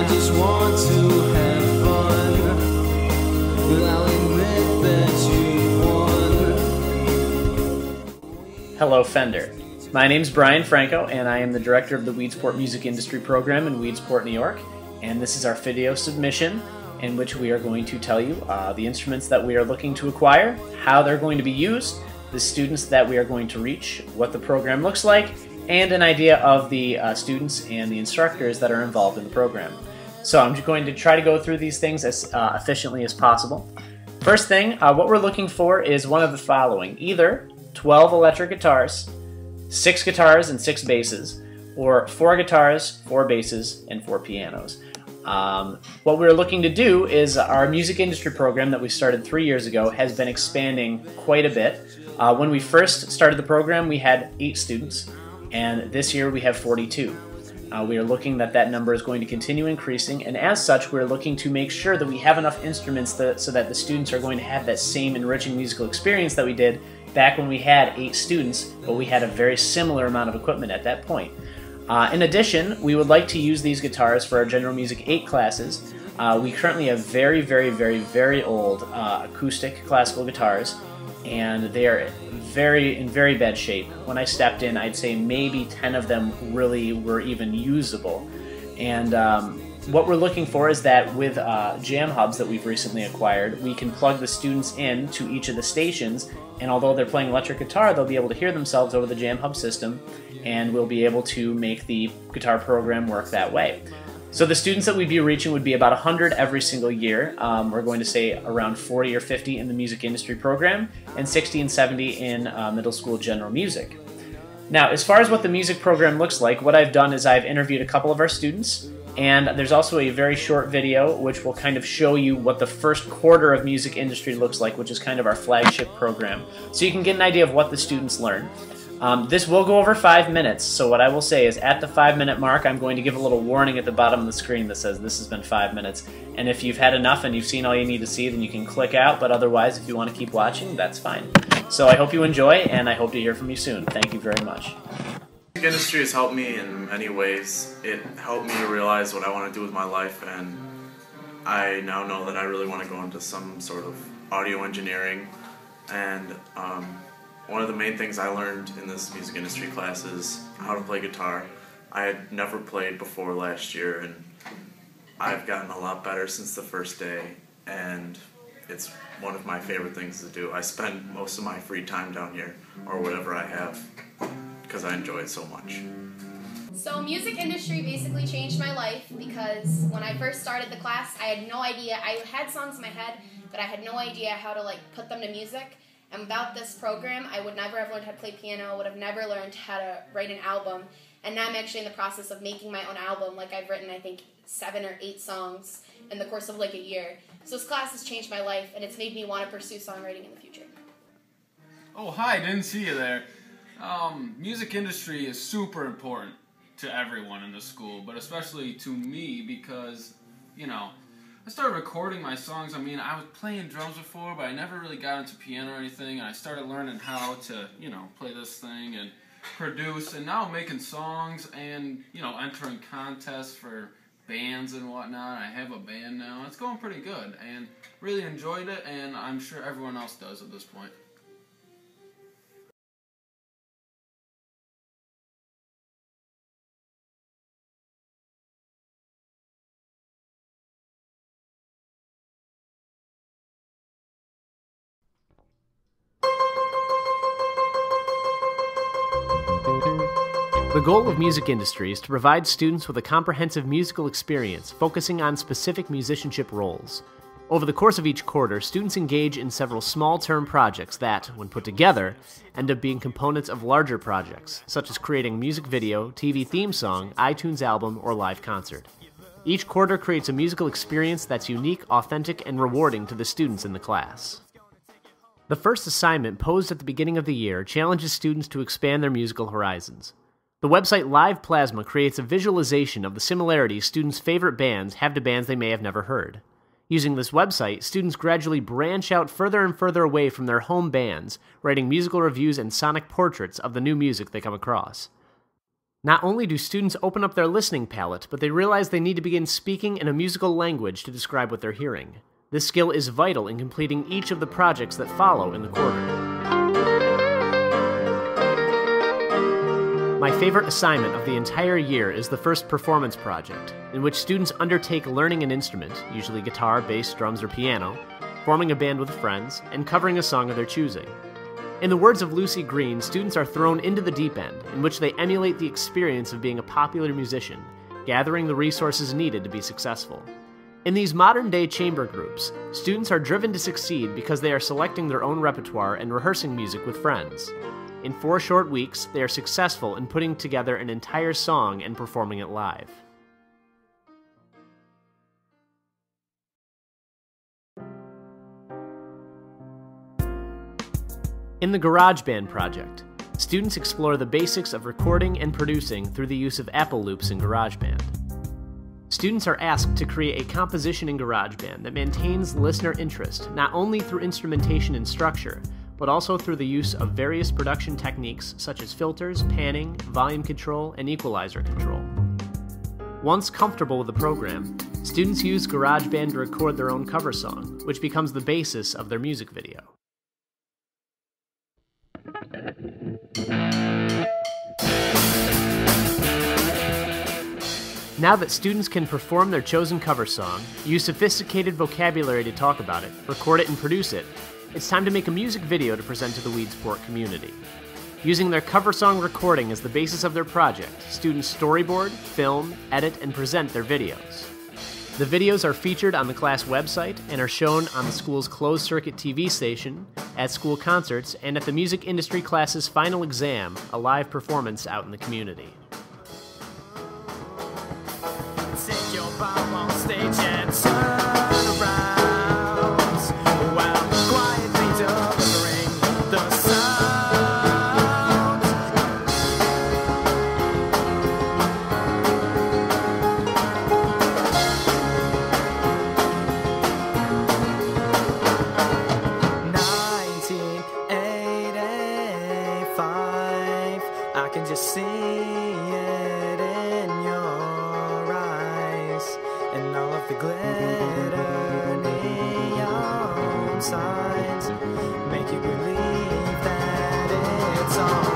just want to have fun. I'll admit that you won. Hello, Fender. My name's Brian Franco, and I am the director of the Weedsport Music Industry Program in Weedsport, New York. And this is our video submission, in which we are going to tell you the instruments that we are looking to acquire, how they're going to be used, the students that we are going to reach, what the program looks like, and an idea of the students and the instructors that are involved in the program. So I'm just going to try to go through these things as efficiently as possible. First thing, what we're looking for is one of the following: either 12 electric guitars, 6 guitars and 6 basses, or 4 guitars, 4 basses, and 4 pianos. What we're looking to do is our music industry program that we started 3 years ago has been expanding quite a bit. When we first started the program, we had 8 students, and this year we have 42. We are looking that number is going to continue increasing, and as such, we're looking to make sure that we have enough instruments so that the students are going to have that same enriching musical experience that we did back when we had 8 students, but we had a very similar amount of equipment at that point. In addition, we would like to use these guitars for our General Music 8 classes. We currently have very old acoustic classical guitars, and they are in very bad shape. When I stepped in, I'd say maybe 10 of them really were even usable. And what we're looking for is that with jam hubs that we've recently acquired, we can plug the students in to each of the stations, and although they're playing electric guitar, they'll be able to hear themselves over the jam hub system, and we'll be able to make the guitar program work that way. So the students that we'd be reaching would be about 100 every single year. We're going to say around 40 or 50 in the music industry program, and 60 and 70 in middle school general music. Now, as far as what the music program looks like, what I've done is I've interviewed a couple of our students, and there's also a very short video which will kind of show you what the first quarter of music industry looks like, which is kind of our flagship program. So you can get an idea of what the students learn. This will go over 5 minutes, so what I will say is at the 5-minute mark, I'm going to give a little warning at the bottom of the screen that says this has been 5 minutes. And if you've had enough and you've seen all you need to see, then you can click out, but otherwise, if you want to keep watching, that's fine. So I hope you enjoy, and I hope to hear from you soon. Thank you very much. The music industry has helped me in many ways. It helped me to realize what I want to do with my life, and I now know that I really want to go into some sort of audio engineering. And one of the main things I learned in this music industry class is how to play guitar. I had never played before last year, and I've gotten a lot better since the first day, and it's one of my favorite things to do. I spend most of my free time down here, or whatever I have, because I enjoy it so much. So music industry basically changed my life, because when I first started the class, I had no idea. I had songs in my head, but I had no idea how to put them to music. And without this program, I would never have learned how to play piano, would have never learned how to write an album. And now I'm actually in the process of making my own album. I've written, I think, 7 or 8 songs in the course of a year. So this class has changed my life, and it's made me want to pursue songwriting in the future. Oh, hi, didn't see you there. Music industry is super important to everyone in the school, but especially to me because, I started recording my songs. I was playing drums before, but I never really got into piano or anything, and I started learning how to, play this thing and produce, and now I'm making songs and, entering contests for bands and whatnot. I have a band now. It's going pretty good, and really enjoyed it, and I'm sure everyone else does at this point. The goal of music industry is to provide students with a comprehensive musical experience focusing on specific musicianship roles. Over the course of each quarter, students engage in several small-term projects that, when put together, end up being components of larger projects, such as creating a music video, TV theme song, iTunes album, or live concert. Each quarter creates a musical experience that's unique, authentic, and rewarding to the students in the class. The first assignment, posed at the beginning of the year, challenges students to expand their musical horizons. The website Live Plasma creates a visualization of the similarities students' favorite bands have to bands they may have never heard. Using this website, students gradually branch out further and further away from their home bands, writing musical reviews and sonic portraits of the new music they come across. Not only do students open up their listening palette, but they realize they need to begin speaking in a musical language to describe what they're hearing. This skill is vital in completing each of the projects that follow in the quarter. My favorite assignment of the entire year is the first performance project, in which students undertake learning an instrument, usually guitar, bass, drums, or piano, forming a band with friends, and covering a song of their choosing. In the words of Lucy Green, students are thrown into the deep end, in which they emulate the experience of being a popular musician, gathering the resources needed to be successful. In these modern-day chamber groups, students are driven to succeed because they are selecting their own repertoire and rehearsing music with friends. In 4 short weeks, they are successful in putting together an entire song and performing it live. In the GarageBand project, students explore the basics of recording and producing through the use of Apple loops in GarageBand. Students are asked to create a composition in GarageBand that maintains listener interest not only through instrumentation and structure, but also through the use of various production techniques such as filters, panning, volume control, and equalizer control. Once comfortable with the program, students use GarageBand to record their own cover song, which becomes the basis of their music video. Now that students can perform their chosen cover song, use sophisticated vocabulary to talk about it, record it, and produce it, it's time to make a music video to present to the Weedsport community. Using their cover song recording as the basis of their project, students storyboard, film, edit, and present their videos. The videos are featured on the class website and are shown on the school's closed-circuit TV station, at school concerts, and at the music industry class's final exam, a live performance out in the community. Take your bow on stage and turn around while quietly delivering the sound. 1985, I can just see it in your eyes. And all of the glitter neon signs make you believe that it's all